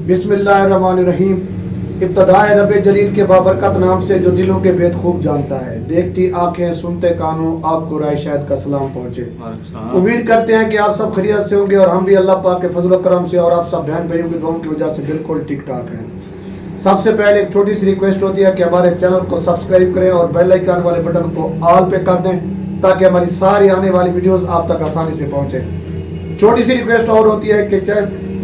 बिस्मिल्लाहिर्रहमानिर्रहीम। इब्तदाए रब जलील के बाबरकत नाम से जो दिलों के भेद खूब जानता है, देखती आंखें सुनते कानों, आपको राय शायद का सलाम पहुँचे। उम्मीद करते हैं कि आप सब खैरियत से होंगे और हम भी अल्लाह पाक के फजल करम से और आप सब बहन भाइयों की दुआओं की वजह से बिल्कुल ठीक ठाक हैं। सबसे पहले एक छोटी सी रिक्वेस्ट होती है कि हमारे चैनल को सब्सक्राइब करें और बेल आइकन वाले बटन को ऑल पे कर दें ताकि हमारी सारी आने वाली वीडियोस आप तक आसानी से पहुंचे। छोटी सी रिक्वेस्ट और होती है कि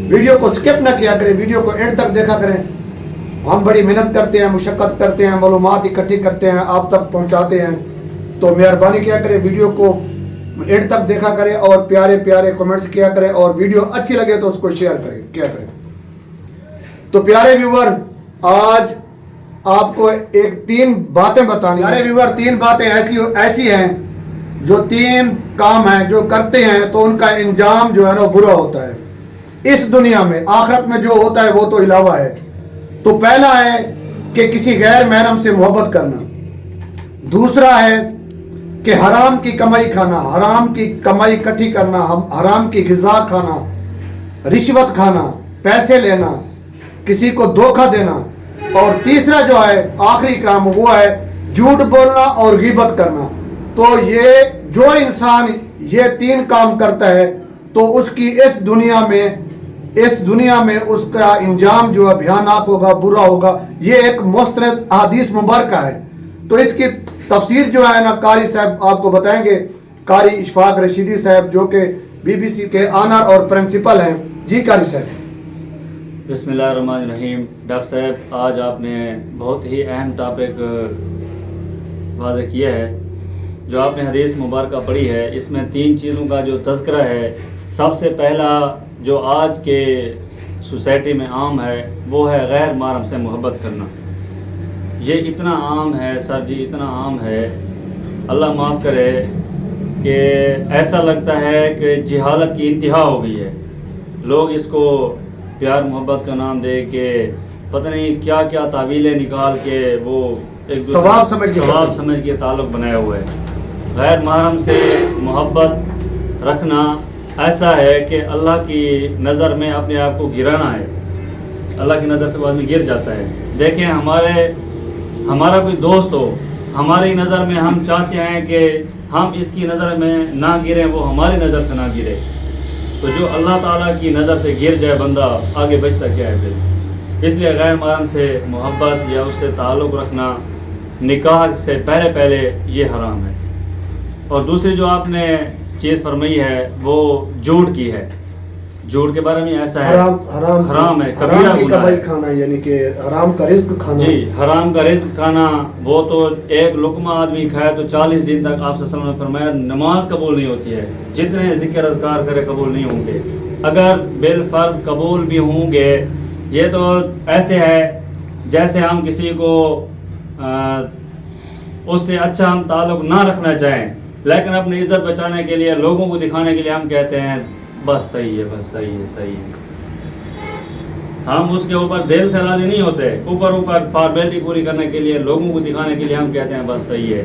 वीडियो को स्किप ना किया करें, वीडियो को एंड तक देखा करें। हम बड़ी मेहनत करते हैं, मुशक्कत करते हैं, मालूमात इकट्ठी करते हैं, आप तक पहुंचाते हैं, तो मेहरबानी किया करें वीडियो को एंड तक देखा करें और प्यारे प्यारे कमेंट्स किया करें और वीडियो अच्छी लगे तो उसको शेयर करें किया करें। तो प्यारे व्यूअर, आज आपको एक 3 बातें बतानी। प्यारे व्यूअर, 3 बातें ऐसी हैं जो 3 काम हैं जो करते हैं तो उनका इंजाम जो है ना बुरा होता है इस दुनिया में। आखिरत में जो होता है वो तो इलावा है। तो पहला है कि किसी गैर महरम से मोहब्बत करना। दूसरा है कि हराम की कमाई खाना, हराम की कमाई इकट्ठी करना, हराम की ग़िज़ा खाना, रिश्वत खाना, पैसे लेना, किसी को धोखा देना। और तीसरा जो है आखिरी काम वो है झूठ बोलना और ग़ीबत करना। तो ये जो इंसान ये 3 काम करता है तो उसकी इस दुनिया में उसका इंजाम जो है भयानक होगा, बुरा होगा। ये एक मुस्तरद हदीस मुबारक है। तो इसकी तफसीर जो है ना कारी साहब आपको बताएंगे, कारी इशफाक रशीदी साहब जो कि BBC के ऑनर और प्रिंसिपल हैं। जी कारी साहब। बिस्मिल्लाहिर्रहमानिर्रहीम। डॉक्टर साहब, आज आपने बहुत ही अहम टॉपिक वाज़े किया है। जो आपने हदीस मुबारक पढ़ी है इसमें 3 चीज़ों का जो तज़किरा है। सबसे पहला जो आज के सोसाइटी में आम है वो है गैर महरम से मोहब्बत करना। ये इतना आम है सर जी, इतना आम है, अल्लाह माफ़ करे कि ऐसा लगता है कि जहालत की इंतहा हो गई है। लोग इसको प्यार मोहब्बत का नाम दे के पता नहीं क्या क्या तावीलें निकाल के वो एक सवाब समझ के ताल्लुक़ बनाया हुआ है। गैर महरम से मोहब्बत रखना ऐसा है कि अल्लाह की नज़र में अपने आप को गिराना है। अल्लाह की नज़र से बाद में गिर जाता है। देखें, हमारा कोई दोस्त हो, हमारी नज़र में हम चाहते हैं कि हम इसकी नज़र में ना गिरें, वो हमारी नज़र से ना गिरे। तो जो अल्लाह ताला की नज़र से गिर जाए बंदा, आगे बचता क्या है फिर। इसलिए गैर महरम से मोहब्बत या उससे ताल्लुक़ रखना निकाह से पहले ये हराम है। और दूसरी जो आपने चीज़ फरमाई है वो झूठ की है। झूठ के बारे में ऐसा है हराम है, कबीरा गुनाह है। खाना यानी कि हराम का रिज्क खाना। जी, हराम का रिज्क खाना। वो तो एक लुकमा आदमी खाए तो 40 दिन तक आप सल्लल्लाहु अलैहि वसल्लम ने फरमाया नमाज कबूल नहीं होती है। जितने जिक्र अज़कार करे कबूल नहीं होंगे। अगर बिलफर्ज कबूल भी होंगे, ये तो ऐसे है जैसे हम किसी को उससे अच्छा हम ताल्लुक़ ना रखना चाहें, लेकिन अपनी इज्जत बचाने के लिए, लोगों को दिखाने के लिए हम कहते हैं बस सही है, बस सही है, सही है। हम उसके ऊपर दिल से राज़ी नहीं होते, ऊपर फॉर्मेलिटी पूरी करने के लिए, लोगों को दिखाने के लिए हम कहते हैं बस सही है।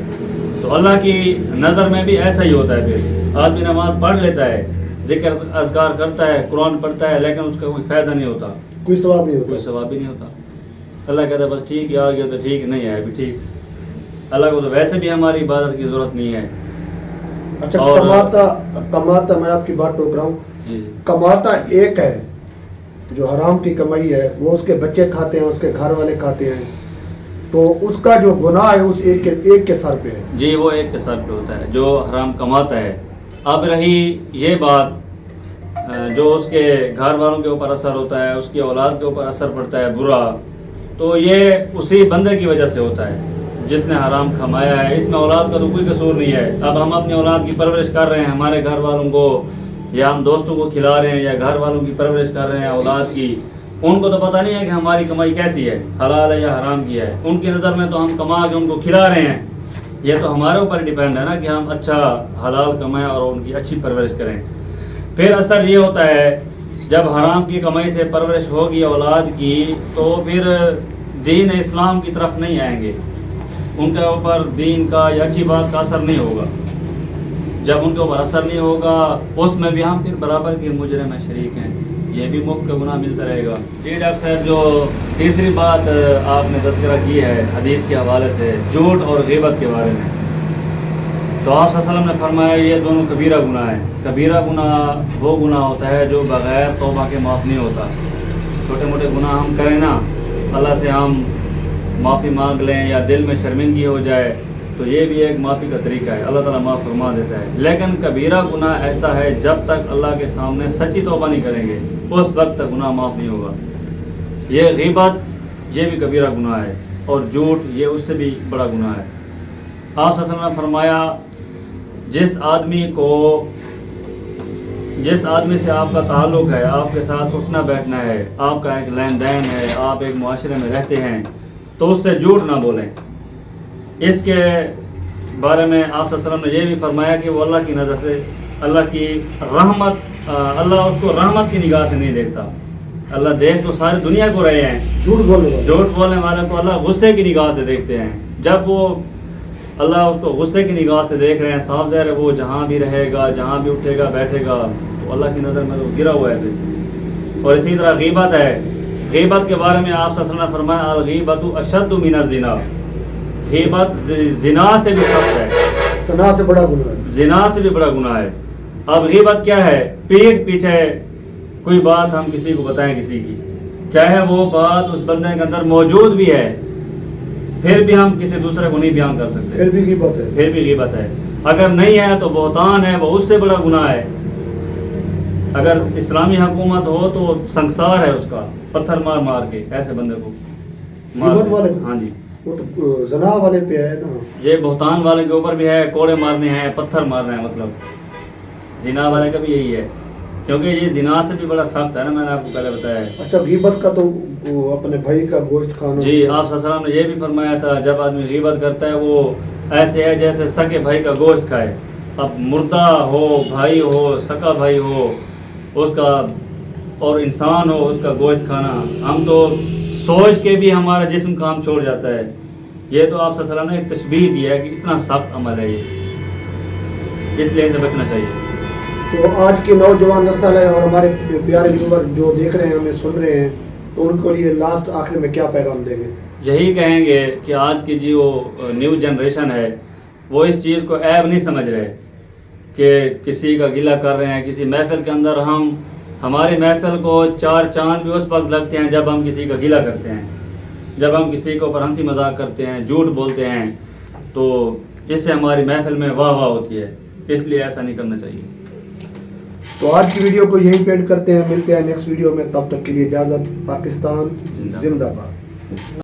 तो अल्लाह की नज़र में भी ऐसा ही होता है। फिर आदमी नमाज पढ़ लेता है, जिक्र अज़कार करता है, कुरान पढ़ता है, लेकिन उसका कोई फ़ायदा नहीं होता, कोई सवाब नहीं होता, कोई सवाब भी नहीं होता। अल्लाह कहता है बस ठीक है, आ गया तो ठीक, नहीं आया भी ठीक। अल्लाह को तो वैसे भी हमारी इबादत की ज़रूरत नहीं है। अच्छा, कमाता मैं आपकी बात टोक रहा हूँ। कमाता एक है जो हराम की कमाई है, वो उसके बच्चे खाते हैं, उसके घर वाले खाते हैं, तो उसका जो गुनाह है उस एक के सर पे है। जी, वो एक के सर पे होता है जो हराम कमाता है। अब रही ये बात जो उसके घर वालों के ऊपर असर होता है, उसकी औलाद के ऊपर असर पड़ता है बुरा, तो ये उसी बंदे की वजह से होता है जिसने हराम कमाया है। इसमें औलाद का तो कोई कसूर नहीं है। अब हम अपनी औलाद की परवरिश कर रहे हैं, हमारे घर वालों को या हम दोस्तों को खिला रहे हैं या घर वालों की परवरिश कर रहे हैं औलाद की, उनको तो पता नहीं है कि हमारी कमाई कैसी है, हलाल है या हराम की है। उनकी नज़र में तो हम कमा के उनको खिला रहे हैं। ये तो हमारे ऊपर डिपेंड है ना कि हम अच्छा हलाल कमाएं और उनकी अच्छी परवरिश करें। फिर असर ये होता है जब हराम की कमाई से परवरिश होगी औलाद की, तो फिर दीन इस्लाम की तरफ नहीं आएंगे, उनके ऊपर दीन का या अच्छी बात का असर नहीं होगा। जब उनके ऊपर असर नहीं होगा उसमें भी हम फिर बराबर के मुजरिम में शरीक हैं। یہ بھی مفت کا گناہ ملتا رہے گا. جی ڈاکٹر صاحب، جو تیسری بات آپ نے تذکرہ کی ہے حدیث کے حوالے سے جھوٹ اور غیبت کے بارے میں، تو آپ صلی اللہ علیہ وسلم نے فرمایا یہ دونوں کبیرہ گناہ ہیں. کبیرہ گناہ وہ گناہ ہوتا ہے جو بغیر توبہ کے معاف نہیں ہوتا. چھوٹے موٹے گناہ ہم کریں نا، اللہ سے ہم معافی مانگ لیں یا دل میں شرمندگی ہو جائے تو یہ بھی ایک معافی کا طریقہ ہے، اللہ تعالیٰ معاف فرما دیتا ہے. لیکن کبیرہ گناہ ایسا ہے جب تک اللہ کے سامنے سچی توبہ نہیں کریں گے اس وقت تک گناہ معاف نہیں ہوگا. یہ غیبت یہ بھی کبیرہ گناہ ہے، اور جھوٹ یہ اس سے بھی بڑا گناہ ہے. آپ صلی اللہ علیہ وسلم نے فرمایا جس آدمی سے آپ کا تعلق ہے، آپ کے ساتھ اٹھنا بیٹھنا ہے، آپ کا ایک لین دین ہے، آپ ایک معاشرے میں رہتے ہیں، تو اس سے جھوٹ نہ بولیں. اس کے بارے میں آپ صلی اللہ علیہ وسلم نے یہ بھی فرمایا کہ وہ اللہ کی نظر سے اللہ کی رحمت، اللہ اس کو رحمت کی نگاہ سے نہیں دیکھتا. اللہ دیکھ تو ساری دنیا کو رہے ہیں، جھوٹ بولنے والے کو اللہ غصے کی نگاہ سے دیکھتے ہیں. جب وہ اللہ اس کو غصے کی نگاہ سے دیکھ رہے ہیں، صاف ظاہر ہے وہ جہاں بھی رہے گا، جہاں بھی اٹھے گا بیٹھے گا تو اللہ کی نظر میں تو گرا ہوا ہے پھر. اور اسی طرح غیبت ہے. غیبت کے بارے میں آپ صلی اللہ علیہ وسلم نے فرمایا الغیبۃ اشد من الزنا. غیبت زنا سے بھی سخت ہے، زنا سے بڑا گناہ ہے، زنا سے بھی بڑا گناہ ہے. اب غیبت کیا ہے؟ پیٹھ پیچھے کوئی بات ہم کسی کو بتائیں کسی کی، چاہے وہ بات اس بندے کے اندر موجود بھی ہے پھر بھی ہم کسی دوسرے کو نہیں بیان کر سکتے، پھر بھی غیبت ہے. اگر نہیں ہے تو بہتان ہے، وہ اس سے بڑا گناہ ہے. اگر اسلامی حکومت ہو تو سنسار ہے اس کا، پتھر مار مار کے ایسے بندے کو غیبت والے. ہاں جی، وہ تو زنا والے پہ ہے نا، یہ بہتان والے کے اوپر بھی ہے، کوڑے مارنے ہیں، پتھر مارنا ہے. مطلب زنا والے کا بھی یہی ہے، کیونکہ یہ زنا سے بھی بڑا سخت ہے نا، میں نے آپ کو پہلے بتایا ہے. اچھا، غیبت کا تو وہ اپنے بھائی کا گوشت کھانا. جی، آپ صلی اللہ علیہ وسلم نے یہ بھی فرمایا تھا جب آدمی غیبت کرتا ہے وہ ایسے ہے جیسے سکے بھائی کا گوشت کھائے. اب مردہ ہو، بھائی ہو، سکا بھائی ہو اس کا، اور انسان ہو اس کا گوشت کھانا، ہم تو سوچ کے بھی ہمارا جسم کام چھوڑ جاتا ہے. یہ تو آپ صلی اللہ علیہ وسلم نے ایک تشبیہ دی ہے کہ اتنا سخت عمل ہے یہ، اس لیے ان سے بچنا چاہیے. تو آج کی نوجوان نسل ہے اور ہمارے پیارے ویور جو دیکھ رہے ہیں ہمیں سن رہے ہیں، تو ان کو لیے لاسٹ آخر میں کیا پیغام دیں گے؟ یہی کہیں گے کہ آج کی جو نیو جنریشن ہے وہ اس چیز کو عیب نہیں سمجھ رہے کہ کسی کا گلہ کر رہے ہیں کسی محفل کے اندر. ہماری محفل کو 4 چاند بھی اس وقت لگتے ہیں جب ہم کسی کا گلہ کرتے ہیں، جب ہم کسی کے اوپر ہنسی مذاق کرتے ہیں، جھوٹ بولتے ہیں، تو اس سے ہماری محفل میں واہ واہ ہوتی ہے. اس لیے ایسا نہیں کرنا چاہیے. تو آج کی ویڈیو کو یہیں پینڈ کرتے ہیں، ملتے ہیں نیکسٹ ویڈیو میں. تب تک کے لیے اجازت. پاکستان زندہ باد.